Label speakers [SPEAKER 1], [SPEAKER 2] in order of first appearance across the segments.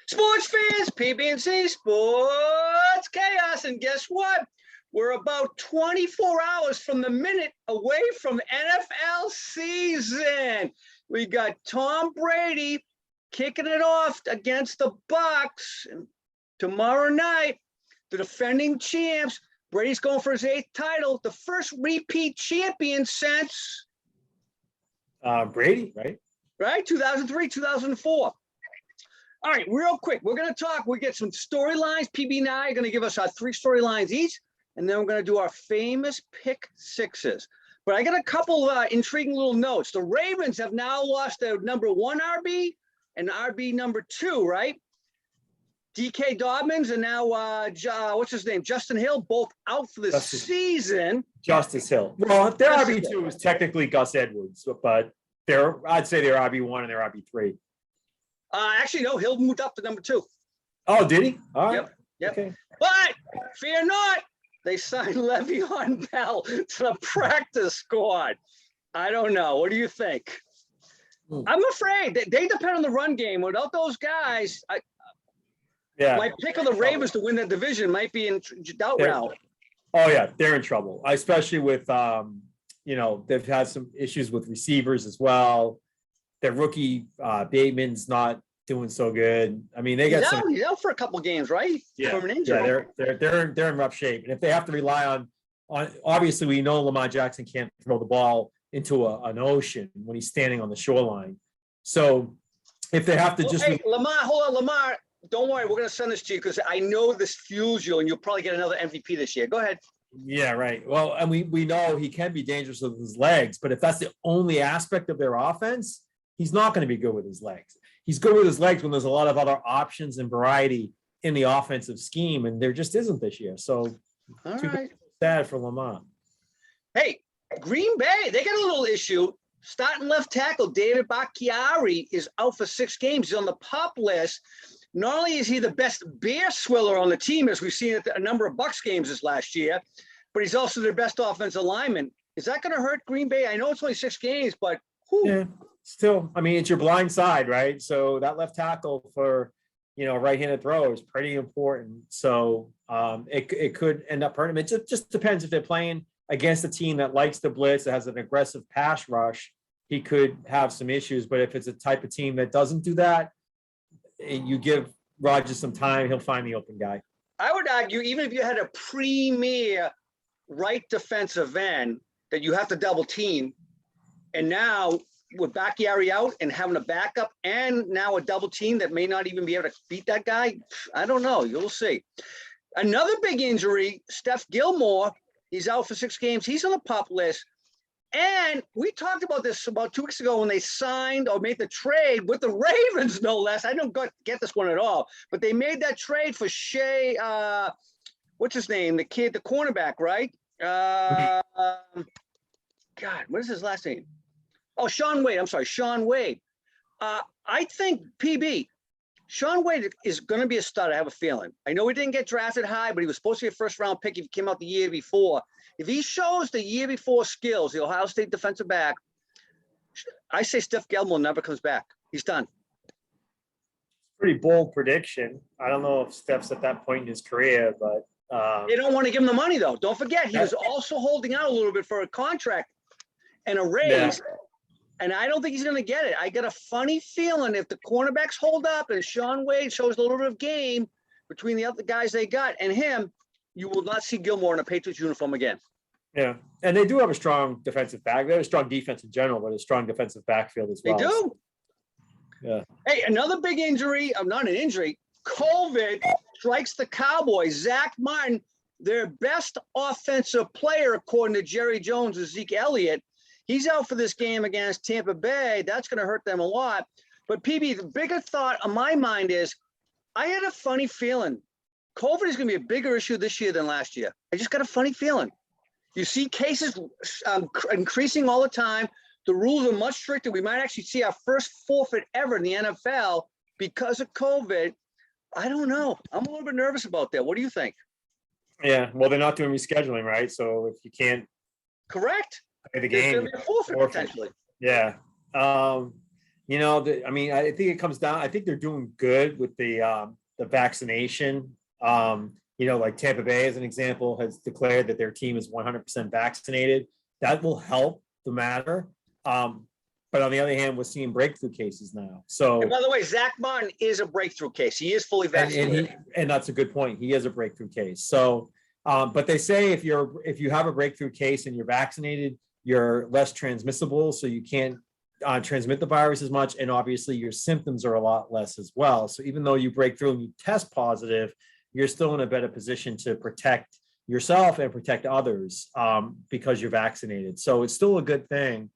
[SPEAKER 1] Sports fans, PBNC Sports Chaos. And guess what? We're about 24 hours from the minute away from NFL season. We got Tom Brady kicking it off against the Bucs. Tomorrow night, the defending champs. Brady's going for his 8th title, the first repeat champion since
[SPEAKER 2] Brady, right?
[SPEAKER 1] Right, 2003, 2004. All right, real quick, we're going to talk. We get some storylines. PB and I are going to give us our 3 storylines each, and then we're going to do our famous pick sixes. But I got a couple intriguing little notes. The Ravens have now lost their number 1 RB and RB number 2, right? DK Dobbins and now, what's his name? Justin Hill, both out for the season.
[SPEAKER 2] Justice Hill. Well, their RB2 is technically Gus Edwards, but I'd say they're RB1 and they're RB3.
[SPEAKER 1] Actually, no, Hill moved up to number 2.
[SPEAKER 2] Oh, did he? All right.
[SPEAKER 1] Yep.
[SPEAKER 2] Okay.
[SPEAKER 1] But fear not, they signed Le'Veon Bell to the practice squad. I don't know. What do you think? I'm afraid that they depend on the run game. Without those guys, my pick of the Ravens to win that division might be in doubt now.
[SPEAKER 2] Oh, yeah, they're in trouble, especially with, they've had some issues with receivers as well. Their rookie Bateman's not doing so good. I mean, he's
[SPEAKER 1] out for a couple games, right?
[SPEAKER 2] Yeah,
[SPEAKER 1] from an injury.
[SPEAKER 2] Yeah, they're in rough shape, and if they have to rely on obviously we know Lamar Jackson can't throw the ball into an ocean when he's standing on the shoreline. So if they have to
[SPEAKER 1] Lamar, don't worry, we're going to send this to you because I know this fuels you, and you'll probably get another MVP this year. Go ahead.
[SPEAKER 2] Yeah, right. Well, and we know he can be dangerous with his legs, but if that's the only aspect of their offense, he's not going to be good with his legs. He's good with his legs when there's a lot of other options and variety in the offensive scheme, and there just isn't this year. So, sad for Lamar.
[SPEAKER 1] Hey, Green Bay, they got a little issue. Starting left tackle David Bakhtiari is out for 6 games. He's on the PUP list. Not only is he the best bear swiller on the team, as we've seen at a number of Bucs games this last year, but he's also their best offensive lineman. Is that going to hurt Green Bay? I know it's only 6 games, but
[SPEAKER 2] yeah, still, I mean, it's your blind side, right? So that left tackle for, right-handed throw is pretty important. So it could end up hurting him. It just depends if they're playing against a team that likes to blitz, that has an aggressive pass rush, he could have some issues. But if it's a type of team that doesn't do that, and you give Rodgers some time, he'll find the open guy.
[SPEAKER 1] I would argue, even if you had a premier right defensive end that you have to double team, and now with Bakhtiari out and having a backup and now a double team that may not even be able to beat that guy, I don't know. You'll see. Another big injury, Steph Gilmore. He's out for 6 games. He's on the PUP list. And we talked about this about 2 weeks ago when they signed or made the trade with the Ravens, no less. I don't get this one at all. But they made that trade for Shea, what's his name? The kid, the cornerback, right? God, what is his last name? Oh, Shaun Wade. I'm sorry, Shaun Wade. I think, PB, Shaun Wade is going to be a stud, I have a feeling. I know he didn't get drafted high, but he was supposed to be a first-round pick if he came out the year before. If he shows the year before skills, the Ohio State defensive back, I say Steph Gilmore never comes back. He's done.
[SPEAKER 2] Pretty bold prediction. I don't know if Steph's at that point in his career, but
[SPEAKER 1] they don't want to give him the money, though. Don't forget, he was also holding out a little bit for a contract and a raise. Yeah. And I don't think he's going to get it. I got a funny feeling if the cornerbacks hold up and Shaun Wade shows a little bit of game between the other guys they got and him, you will not see Gilmore in a Patriots uniform again.
[SPEAKER 2] Yeah, and they do have a strong defensive back. They have a strong defense in general, but a strong defensive backfield as well.
[SPEAKER 1] They do.
[SPEAKER 2] Yeah.
[SPEAKER 1] Hey, another big injury, not an injury, COVID strikes the Cowboys. Zach Martin, their best offensive player, according to Jerry Jones and Zeke Elliott, he's out for this game against Tampa Bay. That's going to hurt them a lot. But, PB, the bigger thought on my mind is I had a funny feeling. COVID is going to be a bigger issue this year than last year. I just got a funny feeling. You see cases increasing all the time. The rules are much stricter. We might actually see our first forfeit ever in the NFL because of COVID. I don't know. I'm a little bit nervous about that. What do you think?
[SPEAKER 2] Yeah, well, they're not doing rescheduling, right? So if you can't
[SPEAKER 1] play
[SPEAKER 2] the game,
[SPEAKER 1] forfeit potentially.
[SPEAKER 2] Yeah. I mean, I think it comes down, I think they're doing good with the vaccination. Like Tampa Bay, as an example, has declared that their team is 100% vaccinated. That will help the matter. But on the other hand, we're seeing breakthrough cases now. So,
[SPEAKER 1] And by the way, Zach Martin is a breakthrough case. He is fully
[SPEAKER 2] and
[SPEAKER 1] vaccinated.
[SPEAKER 2] and that's a good point. He is a breakthrough case. So, but they say if you have a breakthrough case and you're vaccinated, you're less transmissible, so you can't transmit the virus as much, and obviously your symptoms are a lot less as well. So even though you break through and you test positive, you're still in a better position to protect yourself and protect others because you're vaccinated. So it's still a good thing.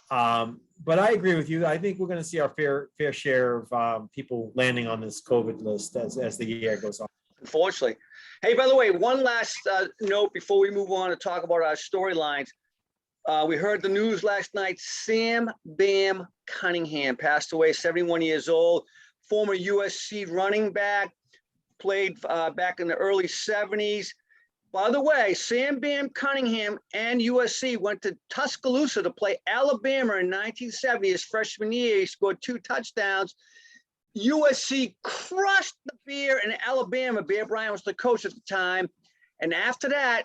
[SPEAKER 2] But I agree with you. I think we're going to see our fair share of people landing on this COVID list as the year goes on.
[SPEAKER 1] Unfortunately. Hey, by the way, one last note before we move on to talk about our storylines. We heard the news last night. Sam Bam Cunningham passed away, 71 years old, former USC running back, played back in the early 70s. By the way, Sam Bam Cunningham and USC went to Tuscaloosa to play Alabama in 1970. His freshman year, he scored 2 touchdowns. USC crushed the Bear in Alabama. Bear Bryant was the coach at the time. And after that,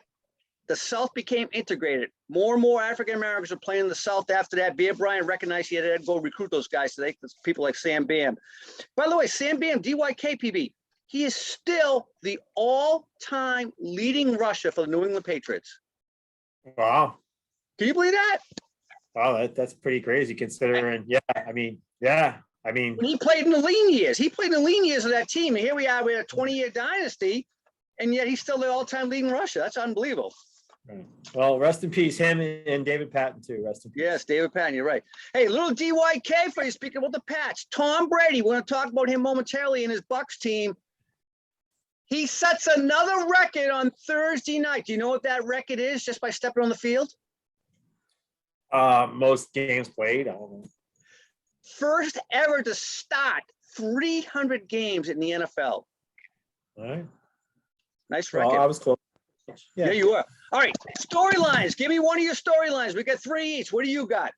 [SPEAKER 1] the South became integrated. More and more African Americans were playing in the South after that. Bear Bryant recognized he had to go recruit those guys today, people like Sam Bam. By the way, Sam Bam, DYKPB, he is still the all-time leading rusher for the New England Patriots.
[SPEAKER 2] Wow.
[SPEAKER 1] Can you believe that?
[SPEAKER 2] Wow, that's pretty crazy considering. When
[SPEAKER 1] he played in the lean years. He played in the lean years of that team. And here we are with a 20-year dynasty, and yet he's still the all-time leading rusher. That's unbelievable.
[SPEAKER 2] Right. Well, rest in peace, him and David Patton too. Rest in peace.
[SPEAKER 1] Yes, David Patton, you're right. Hey, little DYK for you, speaking about the Pats. Tom Brady, we're going to talk about him momentarily in his Bucs team. He sets another record on Thursday night. Do you know what that record is just by stepping on the field?
[SPEAKER 2] Most games played. I don't know.
[SPEAKER 1] First ever to start 300 games in the NFL.
[SPEAKER 2] All right.
[SPEAKER 1] Nice record.
[SPEAKER 2] Well, I was close.
[SPEAKER 1] Yeah, you are. All right, storylines. Give me one of your storylines. We got 3 each. What do you got?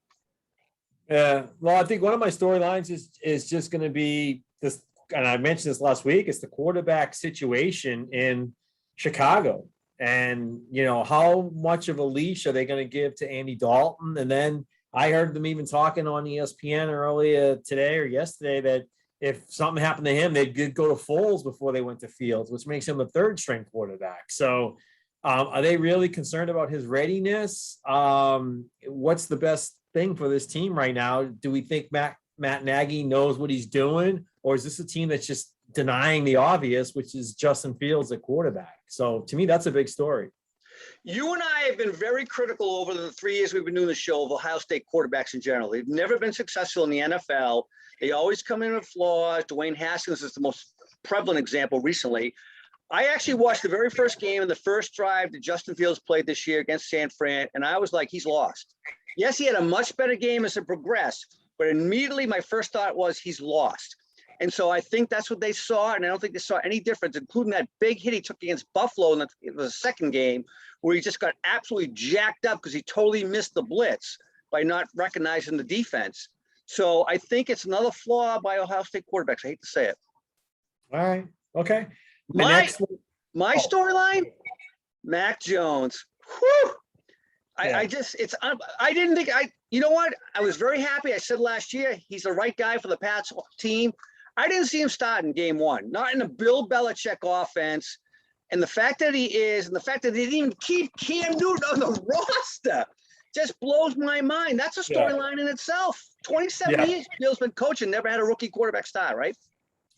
[SPEAKER 2] Yeah, well, I think one of my storylines is just going to be this, and I mentioned this last week. It's the quarterback situation in Chicago, and how much of a leash are they going to give to Andy Dalton? And then I heard them even talking on ESPN earlier today or yesterday that if something happened to him, they'd go to Foles before they went to Fields, which makes him a third-string quarterback. So. Are they really concerned about his readiness? What's the best thing for this team right now? Do we think Matt Nagy knows what he's doing? Or is this a team that's just denying the obvious, which is Justin Fields at quarterback? So to me, that's a big story.
[SPEAKER 1] You and I have been very critical over the 3 years we've been doing the show of Ohio State quarterbacks in general. They've never been successful in the NFL. They always come in with flaws. Dwayne Haskins is the most prevalent example recently. I actually watched the very first game and the first drive that Justin Fields played this year against San Fran, and I was like, he's lost. Yes, he had a much better game as it progressed, but immediately my first thought was he's lost. And so I think that's what they saw, and I don't think they saw any difference, including that big hit he took against Buffalo in the second game, where he just got absolutely jacked up because he totally missed the blitz by not recognizing the defense. So I think it's another flaw by Ohio State quarterbacks. I hate to say it.
[SPEAKER 2] All right. Okay.
[SPEAKER 1] My storyline, Mac Jones. Whew.
[SPEAKER 2] Yeah.
[SPEAKER 1] I didn't think you know what? I was very happy. I said last year, he's the right guy for the Pats team. I didn't see him start in game 1, not in the Bill Belichick offense. And the fact that he is, and the fact that they didn't even keep Cam Newton on the roster just blows my mind. That's a storyline in itself. 27 years Bill's been coaching, never had a rookie quarterback start, right?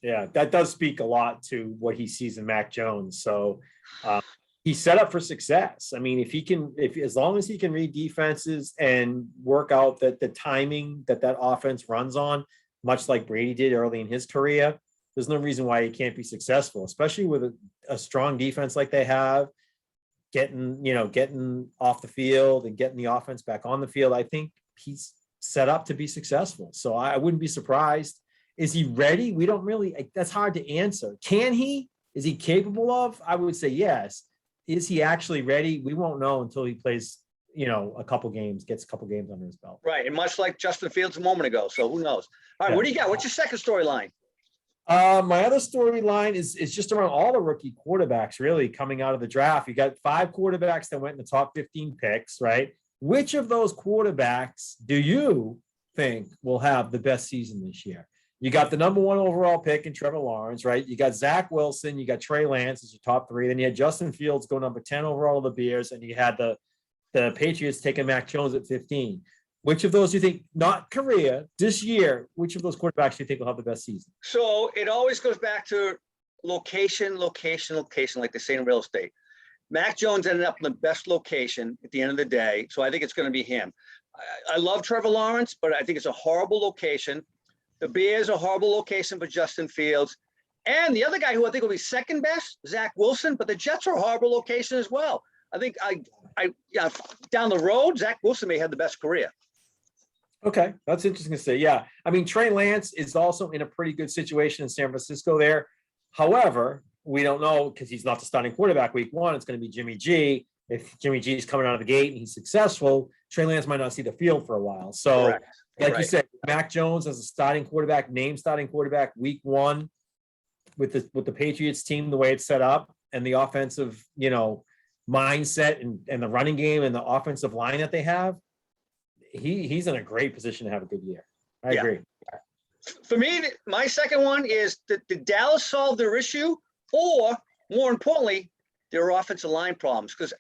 [SPEAKER 2] Yeah, that does speak a lot to what he sees in Mac Jones. So he's set up for success. I mean, as long as he can read defenses and work out that the timing that offense runs on, much like Brady did early in his career, there's no reason why he can't be successful, especially with a strong defense like they have, getting off the field and getting the offense back on the field. I think he's set up to be successful. So I wouldn't be surprised. Is he ready? We don't really, that's hard to answer. Can he? Is he capable of? I would say yes. Is he actually ready? We won't know until he plays a couple games, gets a couple games under his belt.
[SPEAKER 1] Right. And much like Justin Fields a moment ago. So who knows? All right.
[SPEAKER 2] Yeah.
[SPEAKER 1] What do you got? What's your second storyline?
[SPEAKER 2] My other storyline is just around all the rookie quarterbacks really coming out of the draft. You got 5 quarterbacks that went in the top 15 picks, right? Which of those quarterbacks do you think will have the best season this year? You got the number 1 overall pick in Trevor Lawrence, right? You got Zach Wilson, you got Trey Lance as your top 3. Then you had Justin Fields go number 10 overall of the Bears, and you had the Patriots taking Mac Jones at 15. Which of those do you think, not career, this year, which of those quarterbacks do you think will have the best season?
[SPEAKER 1] So it always goes back to location, like they say in real estate. Mac Jones ended up in the best location at the end of the day. So I think it's going to be him. I love Trevor Lawrence, but I think it's a horrible location. The Bears are a horrible location for Justin Fields. And the other guy who I think will be second best, Zach Wilson, but the Jets are a horrible location as well. I think down the road, Zach Wilson may have the best career.
[SPEAKER 2] Okay, that's interesting to say. Yeah, I mean, Trey Lance is also in a pretty good situation in San Francisco there. However, we don't know because he's not the starting quarterback week 1. It's going to be Jimmy G. If Jimmy G is coming out of the gate and he's successful, Trey Lance might not see the field for a while. So,
[SPEAKER 1] Correct.
[SPEAKER 2] like you said, Mac Jones as a starting quarterback, named starting quarterback week 1 with the Patriots team, the way it's set up, and the offensive, mindset and the running game and the offensive line that they have. He's in a great position to have a good year. I agree.
[SPEAKER 1] For me, my second one is did Dallas solve their issue, or more importantly, their offensive line problems? Because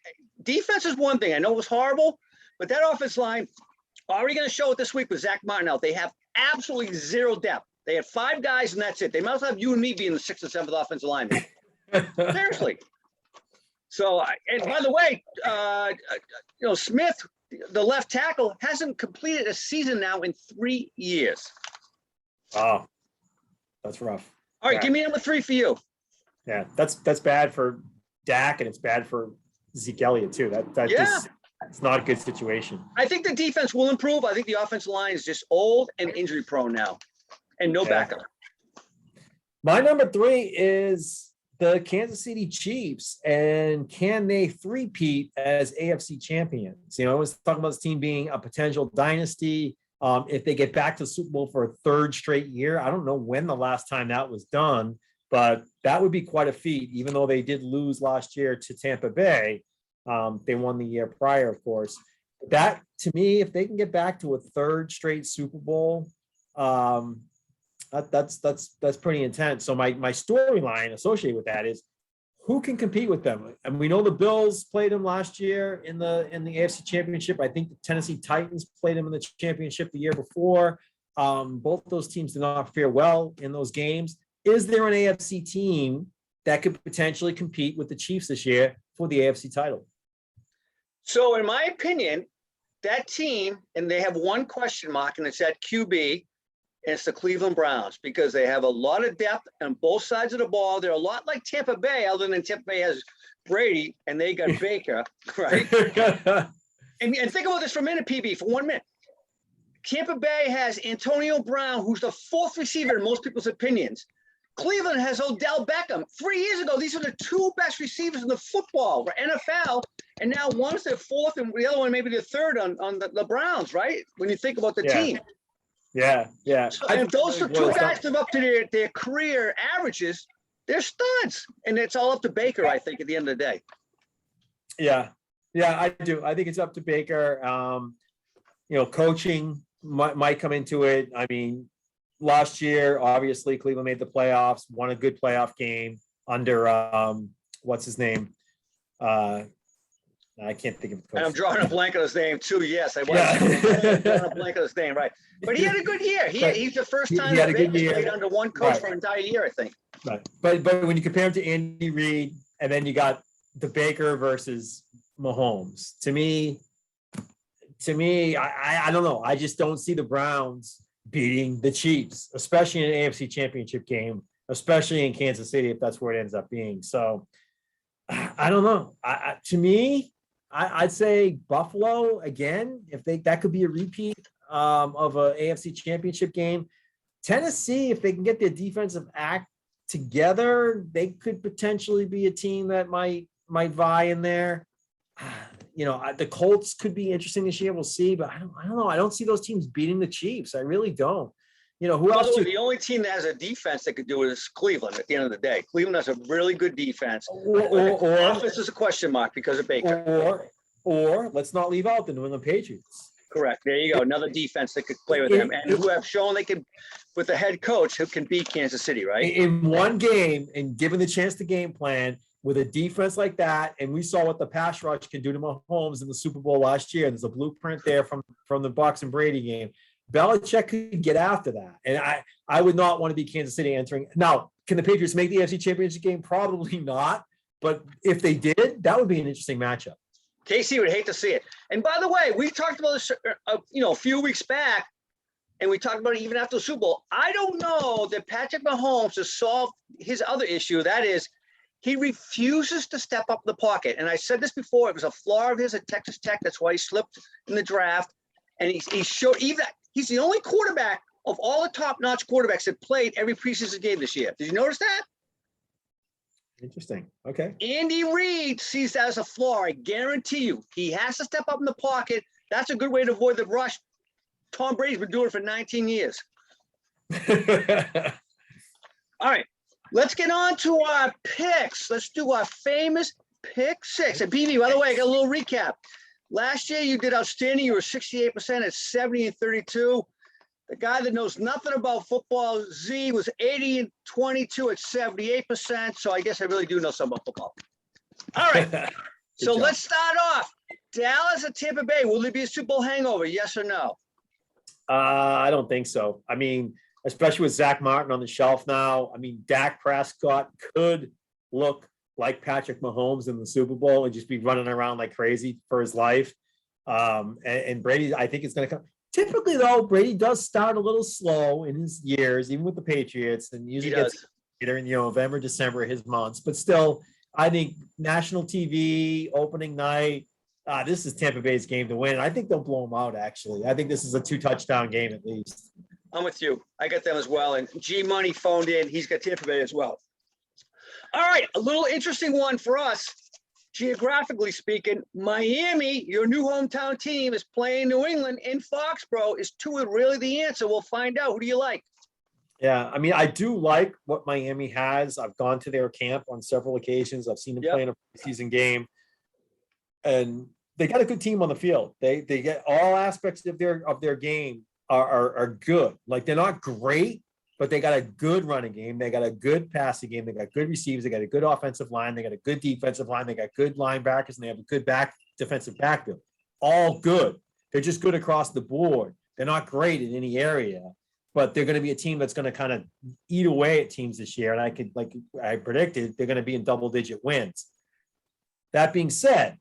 [SPEAKER 1] defense is one thing. I know it was horrible, but that offensive line, already going to show it this week with Zach Martin out. They have absolutely zero depth. They have 5 guys and that's it. They might as well have you and me being the 6th or 7th offensive lineman. Seriously. So, and by the way, Smith, the left tackle, hasn't completed a season now in 3 years.
[SPEAKER 2] Oh, that's rough.
[SPEAKER 1] All right, give me number 3 for you.
[SPEAKER 2] Yeah, that's bad for Dak, and it's bad for Zeke Elliott too. It's not a good situation.
[SPEAKER 1] I think the defense will improve. I think the offensive line is just old and injury prone now, and no backup.
[SPEAKER 2] My number 3 is the Kansas City Chiefs, and can they three-peat as AFC champions? I was talking about this team being a potential dynasty. If they get back to the Super Bowl for a 3rd straight year, I don't know when the last time that was done, but that would be quite a feat, even though they did lose last year to Tampa Bay. They won the year prior, of course. That, to me, if they can get back to a 3rd straight Super Bowl, that's pretty intense. So my storyline associated with that is who can compete with them. And we know the Bills played them last year in the AFC Championship. I think the Tennessee Titans played them in the championship the year before. Both those teams did not fare well in those games. Is there an AFC team that could potentially compete with the Chiefs this year for the AFC title?
[SPEAKER 1] So in my opinion, that team, and they have one question mark, and it's at QB, and it's the Cleveland Browns, because they have a lot of depth on both sides of the ball. They're a lot like Tampa Bay, other than Tampa Bay has Brady and they got Baker, right? and think about this for a minute, PB, for 1 minute. Tampa Bay has Antonio Brown, who's the 4th receiver in most people's opinions. Cleveland has Odell Beckham. 3 years ago, these were the 2 best receivers in the football for NFL, and now one's their 4th and the other one maybe the 3rd on the Browns, right? When you think about the team.
[SPEAKER 2] Yeah.
[SPEAKER 1] So, and if those 2 guys live up to their career averages, they're studs. And it's all up to Baker, I think, at the end of the day.
[SPEAKER 2] Yeah, I do. I think it's up to Baker. Coaching might come into it. I mean, last year, obviously, Cleveland made the playoffs, won a good playoff game under what's his name? I can't think of it.
[SPEAKER 1] I'm drawing a blank on his name too. Yes, I was drawing a blank on his name, right? But he had a good year. He's the first time that Vegas played under one coach for an entire year, I think.
[SPEAKER 2] Right. But when you compare him to Andy Reid, and then you got the Baker versus Mahomes, to me, I don't know. I just don't see the Browns beating the Chiefs, especially in an AFC Championship game, especially in Kansas City, if that's where it ends up being. So I don't know. To me, I'd say Buffalo again. If that could be a repeat of a AFC Championship game. Tennessee, if they can get their defensive act together, they could potentially be a team that might vie in there. The Colts could be interesting this year. We'll see, but I don't know. I don't see those teams beating the Chiefs. I really don't. Who
[SPEAKER 1] By
[SPEAKER 2] else
[SPEAKER 1] the
[SPEAKER 2] do
[SPEAKER 1] way,
[SPEAKER 2] you,
[SPEAKER 1] the only team that has a defense that could do it is Cleveland at the end of the day. Cleveland has a really good defense. Offense is a question mark because of Baker.
[SPEAKER 2] or let's not leave out the New England Patriots.
[SPEAKER 1] Correct. There you go. Another defense that could play with them and who have shown they can, with the head coach who can beat Kansas City, right?
[SPEAKER 2] In one game and given the chance to game plan with a defense like that, and we saw what the pass rush can do to Mahomes in the Super Bowl last year. And there's a blueprint there from the Bucs and Brady game. Belichick could get after that. And I would not want to be Kansas City entering. Now, can the Patriots make the AFC Championship game? Probably not. But if they did, that would be an interesting matchup.
[SPEAKER 1] KC would hate to see it. And by the way, we talked about this, a few weeks back, and we talked about it even after the Super Bowl. I don't know that Patrick Mahomes has solved his other issue. That is, he refuses to step up in the pocket. And I said this before, it was a flaw of his at Texas Tech. That's why he slipped in the draft. And he showed even he's the only quarterback of all the top-notch quarterbacks that played every preseason game this year. Did you notice that?
[SPEAKER 2] Interesting. Okay.
[SPEAKER 1] Andy Reid sees that as a flaw. I guarantee you. He has to step up in the pocket. That's a good way to avoid the rush. Tom Brady's been doing it for 19 years. All right. Let's get on to our picks. Let's do our famous pick six. And BB, by the way, I got a little recap. Last year, you did outstanding. You were 68% at 70 and 32. The guy that knows nothing about football, Z, was 80 and 22 at 78%. So I guess I really do know something about football. All right. So let's start off. Dallas at Tampa Bay. Will there be a Super Bowl hangover? Yes or no?
[SPEAKER 2] I don't think so. I mean, especially with Zach Martin on the shelf now. I mean, Dak Prescott could look like Patrick Mahomes in the Super Bowl and just be running around like crazy for his life. And Brady, I think, is going to come. Typically, though, Brady does start a little slow in his years, even with the Patriots, and usually gets later in November, December, his months. But still, I think national TV opening night. This is Tampa Bay's game to win. I think they'll blow them out. Actually, I think this is a 2-touchdown game at least.
[SPEAKER 1] I'm with you. I got them as well. And G Money phoned in. He's got Tampa Bay as well. All right, a little interesting one for us. Geographically speaking, Miami, your new hometown team, is playing New England in Foxborough. Is Tua really the answer? We'll find out. Who do you like?
[SPEAKER 2] Yeah, I mean, I do like what Miami has. I've gone to their camp on several occasions. I've seen them play in a preseason game, and they got a good team on the field. They get all aspects of their game are good. Like, they're not great, but they got a good running game. They got a good passing game. They got good receivers. They got a good offensive line. They got a good defensive line. They got good linebackers, and they have a good defensive backfield. All good. They're just good across the board. They're not great in any area, but they're going to be a team that's going to kind of eat away at teams this year. And like I predicted, they're going to be in double-digit wins. That being said,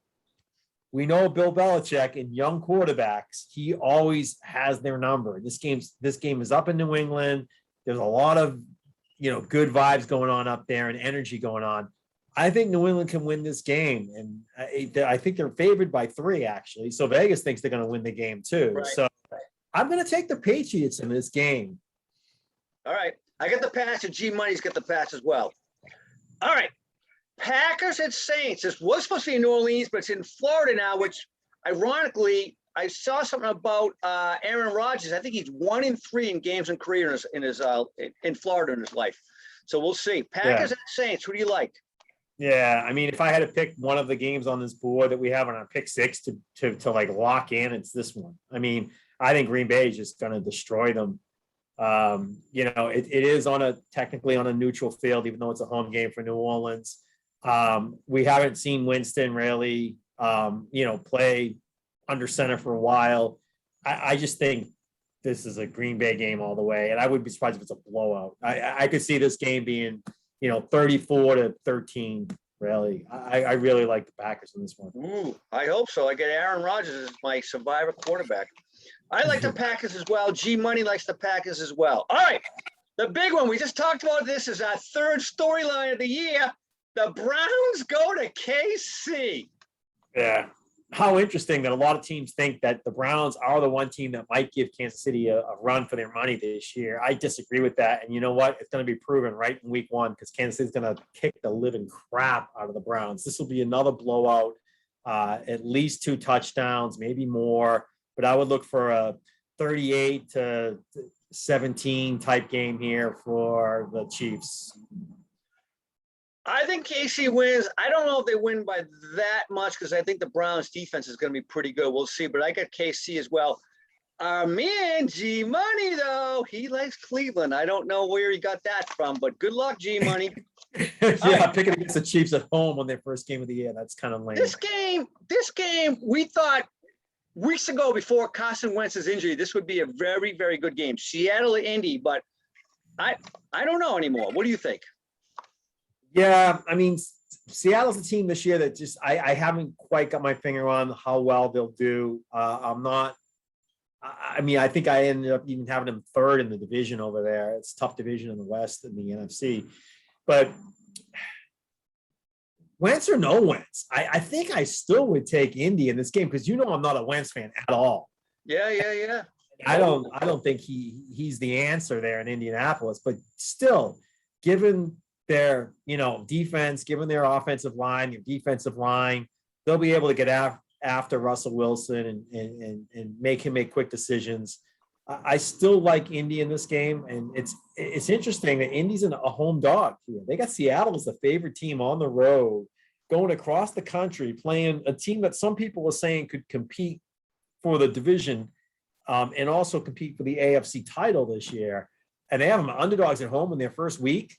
[SPEAKER 2] we know Bill Belichick and young quarterbacks, he always has their number. This game is up in New England. There's a lot of, good vibes going on up there and energy going on. I think New England can win this game. And I think they're favored by 3, actually. So Vegas thinks they're going to win the game too. Right. So I'm going to take the Patriots in this game.
[SPEAKER 1] All right. I got the pass, and G Money's got the pass as well. All right. Packers and Saints. This was supposed to be in New Orleans, but it's in Florida now, which ironically, I saw something about Aaron Rodgers. I think he's 1-3 in games and career in Florida in his life. So we'll see. Packers and Saints. Who do you like?
[SPEAKER 2] Yeah, I mean, if I had to pick one of the games on this board that we have on our pick 6 to like lock in, it's this one. I mean, I think Green Bay is just going to destroy them. It is technically on a neutral field, even though it's a home game for New Orleans. We haven't seen Winston really, play under center for a while. I just think this is a Green Bay game all the way, and I wouldn't be surprised if it's a blowout. I could see this game being, 34-13. Really, I really like the Packers in this one.
[SPEAKER 1] Ooh, I hope so. I get Aaron Rodgers as my survivor quarterback. I like the Packers as well. G Money likes the Packers as well. All right, the big one we just talked about. This is our third storyline of the year. The Browns go to KC.
[SPEAKER 2] Yeah. How interesting that a lot of teams think that the Browns are the one team that might give Kansas City a run for their money this year. I disagree with that. And you know what? It's going to be proven right in week 1 because Kansas City's going to kick the living crap out of the Browns. This will be another blowout. at least 2 touchdowns, maybe more, but I would look for a 38-17 type game here for the Chiefs.
[SPEAKER 1] I think KC wins. I don't know if they win by that much because I think the Browns defense is going to be pretty good. We'll see, but I got KC as well. Our man, G Money, though, he likes Cleveland. I don't know where he got that from, but good luck, G Money.
[SPEAKER 2] Yeah, picking against the Chiefs at home on their first game of the year. That's kind of lame.
[SPEAKER 1] This game, we thought weeks ago before Carson Wentz's injury, this would be a very, very good game. Seattle and Indy, but I don't know anymore. What do you think?
[SPEAKER 2] Yeah, I mean, Seattle's a team this year that just I haven't quite got my finger on how well they'll do. I'm not. I mean, I think I ended up even having them third in the division over there. It's a tough division in the West and the NFC, but Wentz or no Wentz, I think I still would take Indy in this game because I'm not a Wentz fan at all.
[SPEAKER 1] Yeah.
[SPEAKER 2] I don't think he's the answer there in Indianapolis, but still, given their defense, given their offensive line, their defensive line, they'll be able to get after Russell Wilson and make him make quick decisions. I still like Indy in this game, and it's interesting that Indy's a home dog here. They got Seattle as the favorite team on the road, going across the country, playing a team that some people were saying could compete for the division and also compete for the AFC title this year. And they have them underdogs at home in their first week.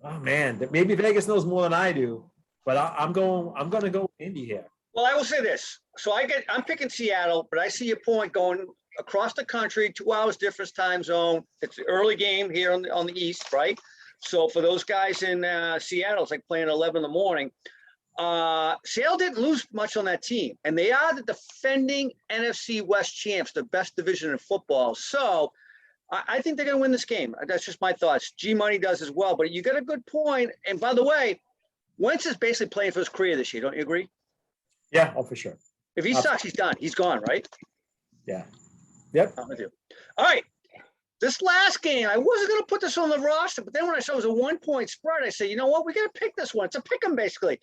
[SPEAKER 2] Oh man, maybe Vegas knows more than I do, but I'm going to go Indy here.
[SPEAKER 1] Well, I will say this. So I'm picking Seattle, but I see your point going across the country, 2 hours difference time zone. It's the early game here on the East, right? So for those guys in Seattle, it's like playing 11 in the morning. Seattle didn't lose much on that team, and they are the defending NFC West champs, the best division in football. So I think they're going to win this game. That's just my thoughts. G Money does as well, but you got a good point. And by the way, Wentz is basically playing for his career this year. Don't you agree?
[SPEAKER 2] Yeah, for sure.
[SPEAKER 1] If he sucks, he's done. He's gone, right?
[SPEAKER 2] Yeah. Yep.
[SPEAKER 1] I'm with you. All right. This last game, I wasn't going to put this on the roster, but then when I saw it was a 1-point spread, I said, you know what? We got to pick this one. It's a pick 'em, basically.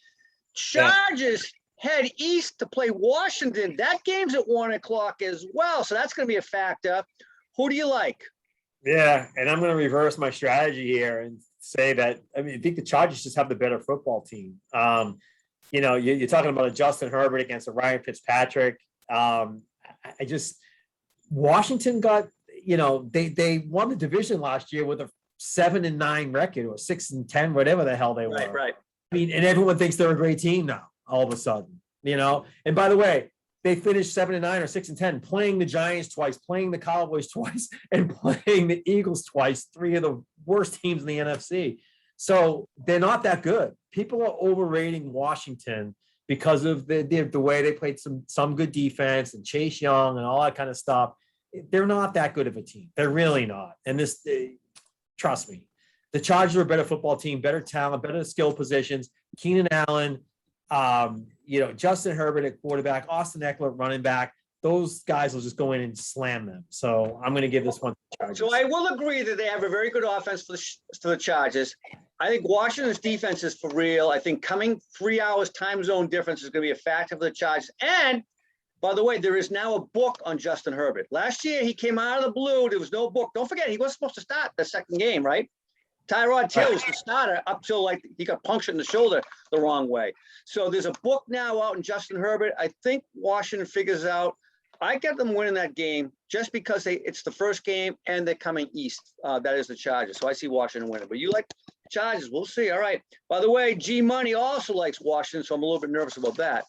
[SPEAKER 1] Chargers head east to play Washington. That game's at 1 o'clock as well, so that's going to be a factor. Who do you like?
[SPEAKER 2] Yeah, and I'm going to reverse my strategy here and say that, I think the Chargers just have the better football team. You're talking about a Justin Herbert against a Ryan Fitzpatrick. Washington got, they won the division last year with a 7-9 record or 6-10, whatever the hell they were.
[SPEAKER 1] Right.
[SPEAKER 2] I mean, and everyone thinks they're a great team now, all of a sudden, And by the way, they finished 7-9 or 6-10, playing the Giants twice, playing the Cowboys twice, and playing the Eagles twice, 3 of the worst teams in the NFC. So they're not that good. People are overrating Washington because of the way they played some good defense and Chase Young and all that kind of stuff. They're not that good of a team. They're really not. And trust me, the Chargers are a better football team, better talent, better skill positions. Keenan Allen, Justin Herbert at quarterback, Austin Eckler at running back. Those guys will just go in and slam them. So I'm going to give this one to the Chargers.
[SPEAKER 1] So I will agree that they have a very good offense for the Chargers. I think Washington's defense is for real. I think coming 3 hours time zone difference is going to be a factor for the Chargers. And by the way, there is now a book on Justin Herbert. Last year, he came out of the blue. There was no book. Don't forget, he wasn't supposed to start the second game, right? Tyrod Taylor was the starter up till he got punctured in the shoulder the wrong way. So there's a book now out in Justin Herbert. I think Washington figures out. I get them winning that game just because it's the first game and they're coming east. That is the Chargers. So I see Washington winning. But you like Chargers. We'll see. All right. By the way, G Money also likes Washington, so I'm a little bit nervous about that.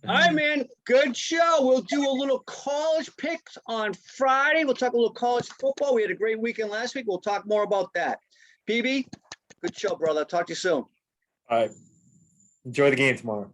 [SPEAKER 1] All right, man. Good show. We'll do a little college picks on Friday. We'll talk a little college football. We had a great weekend last week. We'll talk more about that. PB, good show, brother. Talk to you soon.
[SPEAKER 2] All right. Enjoy the game tomorrow.